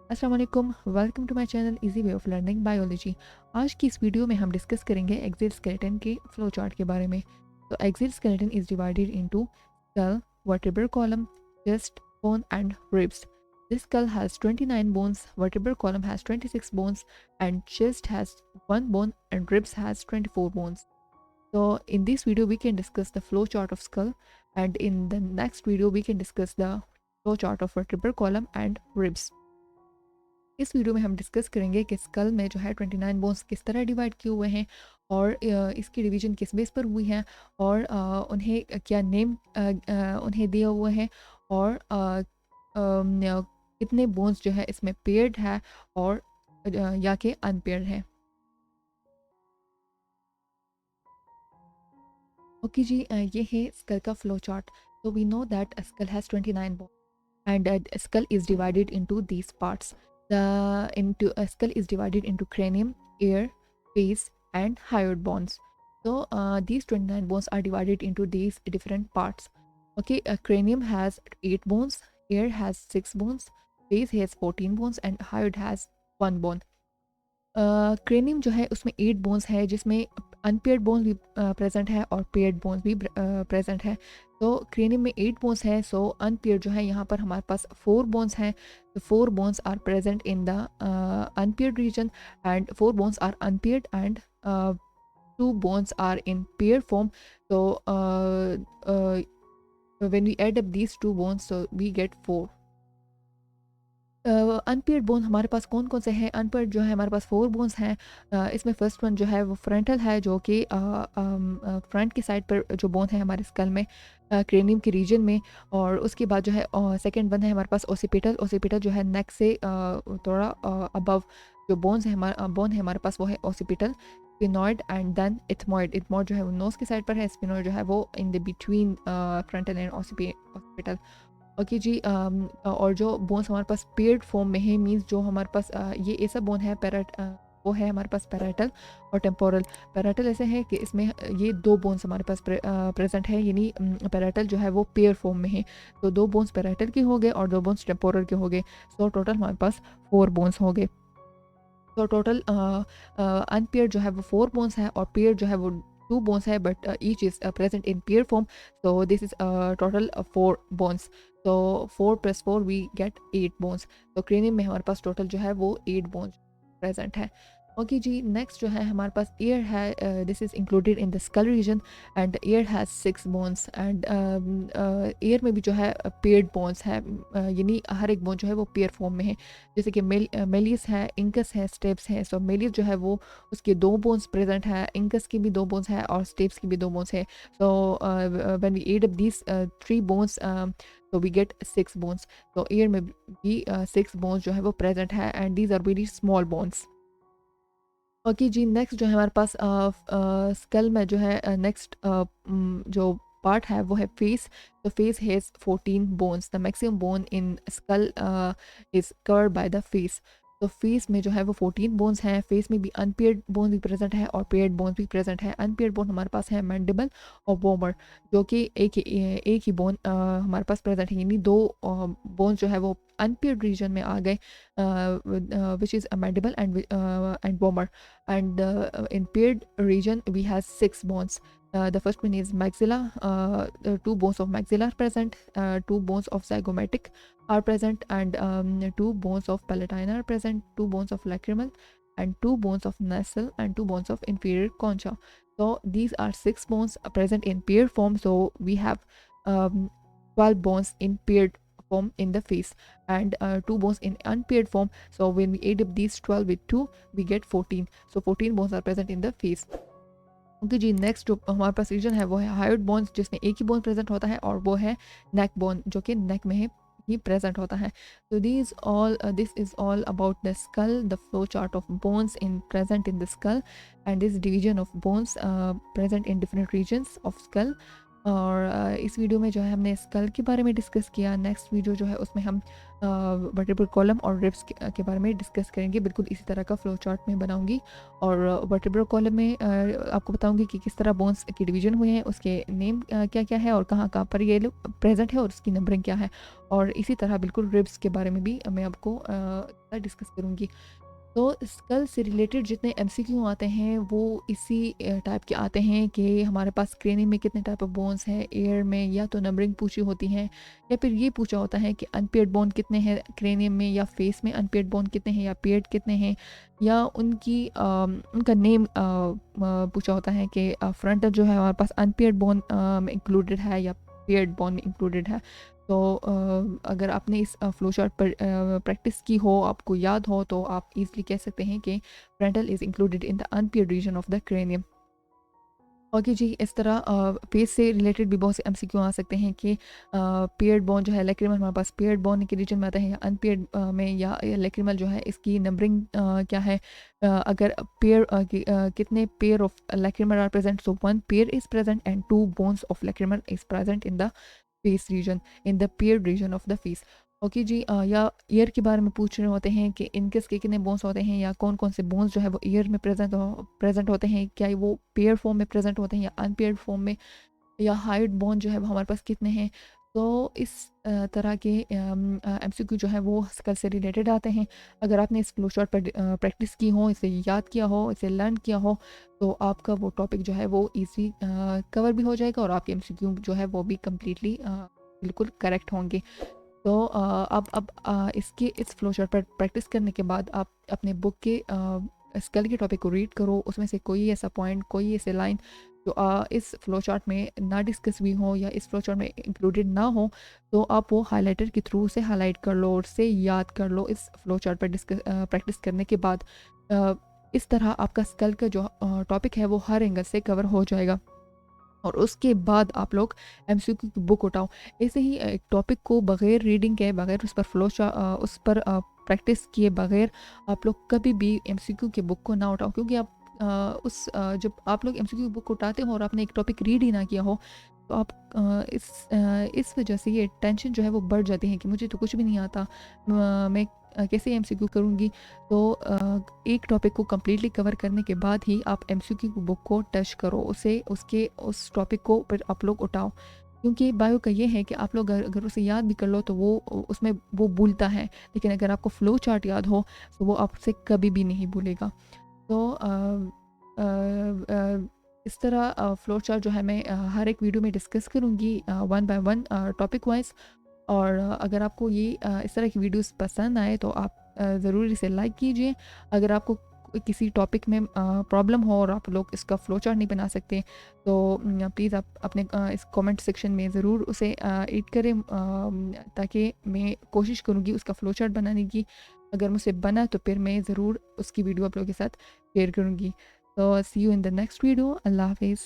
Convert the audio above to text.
अस्सलाम वालेकुम, welcome to my channel easy way of learning biology. आज की इस वीडियो में हम डिस्कस करेंगे एक्सोस्केलेटन के फ्लो चार्ट के बारे में। तो exoskeleton is divided into skull, vertebral column, chest, bone and ribs. This skull has 29 bones, vertebral column has 26 bones, and chest has 1 bone, and ribs has 24 bones. So in this video we can discuss the flow chart of skull, and in the next video we can discuss the flow chart of vertebral column and ribs. इस video में हम discuss करेंगे कि school में जो है 29 bones किस तरह डिवाइड किए हुए हैं और इसकी डिवीजन किस बेस पर हुई है और उन्हें क्या नेम उन्हें दिए हुए हैं और कितने बोन्स जो है इसमें पेयर्ड है और या कि अनपेयर्ड है। ओके जी, ये है स्कल का फ्लो चार्ट। तो we know that skull has 29 bones and skull is divided into these parts. The into skull is divided into cranium, ear, face, and hyoid bones. So these 29 bones are divided into these different parts. Okay, cranium has 8 bones, ear has 6 bones, face has 14 bones, and hyoid has 1 bone. Cranium जो है उसमें 8 bones है जिसमें unpaired bone भी present है और paired bones भी present है। तो क्रेनियम में 8 बोन्स है, सो अनपेयर्ड जो है यहाँ पर हमारे पास 4 बोन्स हैं। तो 4 bones are present in the unpaired region and 4 bones are unpaired and 2 bones are in paired form. So when we add up these 2 bones, so we get 4. Unpaired bone हमारे पास कौन कौन से हैं? अनपेयर्ड जो है हमारे पास 4 बोन्स हैं। इसमें फर्स्ट वन जो है वो फ्रंटल है, जो कि फ्रंट की साइड पर जो बोन है हमारे स्कल में, क्रेनियम के रीजन में। और उसके बाद जो है सेकंड वन है हमारे पास ओसिपिटल। ओसिपिटल जो है नेक से थोड़ा अबव जो बोन्स है बोन है हमारे पास वो है occipital, sphenoid and then ethmoid. Ethmoid जो है वो नोज की साइड पर है, स्पिनॉइड जो है वो in the between frontal and occipital. Okay जी, और जो बोन्स हमारे पास पेयर्ड फॉर्म में है, मींस जो हमारे पास ये ऐसा बोन है वो है हमारे पास पैराटल और टेम्पोरल। पैराटल ऐसे है कि इसमें ये 2 बोन्स हमारे पास प्रेजेंट है, यानी पैराटल जो है वो पेयर फॉर्म में है। तो 2 बोन्स पैराटल के हो गए और 2 बोन्स टेम्पोरल के हो गए। सो टोटल हमारे पास 4 बोन्स हो गए। तो टोटल अनपेयर जो है वो 4 बोन्स है और पेयर जो है वो 2 bones है, but each is present in pair form. So this is total 4 bones. So 4 plus 4 we get 8 bones. तो cranium में हमारे पास टोटल जो है वो 8 bones present है। ओके जी, नेक्स्ट जो है हमारे पास ईयर है। This is included in the school reason and year has 6 bones and year में भी जो है पेयर्ड बोन्स है, यानी हर एक बोन जो है वो पेयर फॉर्म में है। जैसे कि मेलियस है, इंकस है, स्टेप्स है। सो मेलियस जो है वो उसके 2 बोन्स प्रेजेंट है, इंकस की भी 2 बोन्स है और स्टेप्स की भी 2 बोन्स है। So when we add up these 3 bones so we get 6 bones. तो ईयर में भी 6 bones जो है वो प्रेजेंट है and these are very small bones. Okay जी, नेक्स्ट जो है हमारे पास स्कल में जो है नेक्स्ट जो पार्ट है वो है फेस। तो face has 14 bones. The maximum bone in skull is covered by the face. तो फेस में जो है वो 14 बोन्स हैं। फेस में भी अनपेयर्ड बोन भी प्रेजेंट है और पेयर्ड बोन भी प्रेजेंट है। अनपेयर्ड बोन हमारे पास है मैंडिबल और वोमर, जो कि एक ही बोन हमारे पास प्रेजेंट है, यानी 2 बोन जो है वो अनपेयर्ड रीजन में आ गए, which is mandible and vomer. And in paired region we have 6 bones. The first one is maxilla. 2 bones of maxilla are present, 2 bones of zygomatic are present, and 2 bones of palatine are present, 2 bones of lacrimal, and 2 bones of nasal, and 2 bones of inferior concha. So these are 6 bones present in paired form. So we have 12 bones in paired form in the face and 2 bones in unpaired form. So when we add up these 12 with 2 we get 14. So 14 bones are present in the face. Okay जी, next जो हमारे पास reason है वो है hyoid bones, जिसमें एक ही bone present होता है और वो है नेक बोन, जो कि नेक में ही प्रेजेंट होता है। तो this is all about the skull, the flow chart of bones in present in the skull and this division of bones present in different regions of skull. और इस वीडियो में जो है हमने स्कल के बारे में डिस्कस किया। नेक्स्ट वीडियो जो है उसमें हम वर्टेब्रल कॉलम और रिब्स के बारे में डिस्कस करेंगे। बिल्कुल इसी तरह का फ्लो चार्ट मैं बनाऊंगी और वर्टेब्रल कॉलम में आपको बताऊंगी कि किस तरह बोन्स के डिवीजन हुए हैं, उसके नेम क्या क्या है और कहाँ कहाँ पर ये लोग प्रेजेंट है और उसकी नंबरिंग क्या है। और इसी तरह बिल्कुल रिब्स के बारे में भी मैं आपको डिस्कस करूँगी। तो स्कल से रिलेटेड जितने एमसीक्यू आते हैं वो इसी टाइप के आते हैं कि हमारे पास क्रेनियम में कितने टाइप ऑफ बोन्स हैं, एयर में या तो नंबरिंग पूछी होती है या फिर ये पूछा होता है कि अनपेयर्ड बोन कितने हैं क्रेनियम में, या फेस में अनपेयर्ड बोन कितने हैं या पेयर्ड कितने हैं, या उनकी उनका नेम पूछा होता है कि फ्रंटल जो है हमारे पास अनपेयर्ड बोन में इंक्लूडेड है या पेयर्ड बोन में इंक्लूडेड है। तो अगर आपने इस फ्लो चार्ट पर प्रैक्टिस की हो, आपको याद हो, तो आप इजीली कह सकते हैं कि frontal is included in the unpaired region of the cranium. Okay जी, इस तरह फेस से रिलेटेड भी बहुत से एमसीक्यू आ सकते हैं कि पेयर्ड बोन जो है लैक्रिमल हमारे पास पेयर्ड बोन के रीजन में आता है या अनपेयर्ड में, या लैक्रिमल जो है इसकी नंबरिंग क्या है। अगर पेयर कितने pair of lacrimal are present, so one pair is present and two bones of lacrimal is present in the face region, in the paired region of the face. Okay जी, या ear के बारे में पूछ रहे होते हैं कि इनकेस के कितने बोन्स होते हैं या कौन कौन से बोन्स जो है वो ईयर में प्रेजेंट होते हैं, क्या वो पेयर फॉर्म में प्रेजेंट होते हैं या अनपेयर्ड फॉर्म में, या हाइट बोन जो है वो हमारे पास कितने हैं। तो इस तरह के एमसीक्यू जो है वो स्कल से रिलेटेड आते हैं। अगर आपने इस फ्लो चार्ट पर प्रैक्टिस की हो, इसे याद किया हो, इसे लर्न किया हो, तो आपका वो टॉपिक जो है वो ईजी कवर भी हो जाएगा और आपके एमसीक्यू जो है वो भी कम्प्लीटली बिल्कुल करेक्ट होंगे। तो अब इसके इस फ्लो चार्ट पर प्रैक्टिस करने के बाद आप अपने बुक के स्कल के टॉपिक को रीड करो, उसमें से कोई ऐसा पॉइंट, कोई ऐसे लाइन जो इस फ्लो चार्ट में ना डिस्कस भी हो या इस फ्लो चार्ट में इंक्लूडेड ना हो, तो आप वो हाइलाइटर के थ्रू से हाईलाइट कर लो और से याद कर लो इस फ्लो चार्ट पर प्रैक्टिस करने के बाद। अ, इस तरह आपका स्कल का जो टॉपिक है वो हर एंगल से कवर हो जाएगा और उसके बाद आप लोग एमसीक्यू की बुक उठाओ। ऐसे ही एक टॉपिक को बगैर रीडिंग के, बगैर उस पर उस पर प्रैक्टिस किए बगैर आप लोग कभी भी एमसीक्यू की बुक को ना उठाओ, क्योंकि आप जब आप लोग एमसीक्यू की बुक उठाते हो और आपने एक टॉपिक रीड ही ना किया हो, तो आप इस वजह से ये टेंशन जो है वो बढ़ जाती है कि मुझे तो कुछ भी नहीं आता, मैं कैसे एमसीक्यू करूँगी। तो एक टॉपिक को कम्प्लीटली कवर करने के बाद ही आप एमसीक्यू की बुक को टच करो, उसे उसके उस टॉपिक को फिर आप लोग उठाओ, क्योंकि बायो का ये है कि आप लोग अगर उसे याद भी कर लो तो वो उसमें वो भूलता है, लेकिन अगर आपको फ्लो चार्ट याद हो तो वो आपसे कभी भी नहीं भूलेगा। तो इस तरह फ्लो चार्ट जो है मैं हर एक वीडियो में डिस्कस करूँगी one by one topic wise. और अगर आपको ये इस तरह की वीडियोस पसंद आए तो आप ज़रूर इसे लाइक कीजिए। अगर आपको किसी टॉपिक में प्रॉब्लम हो और आप लोग इसका फ्लो चार्ट नहीं बना सकते, तो प्लीज़ आप अपने इस कमेंट सेक्शन में ज़रूर उसे ऐड करें, ताकि मैं कोशिश करूँगी उसका फ्लो चार्ट बनाने की। अगर मुझसे बना तो फिर मैं ज़रूर उसकी वीडियो आप लोगों के साथ शेयर करूँगी। तो see you in the next video. Allah हाफिज़।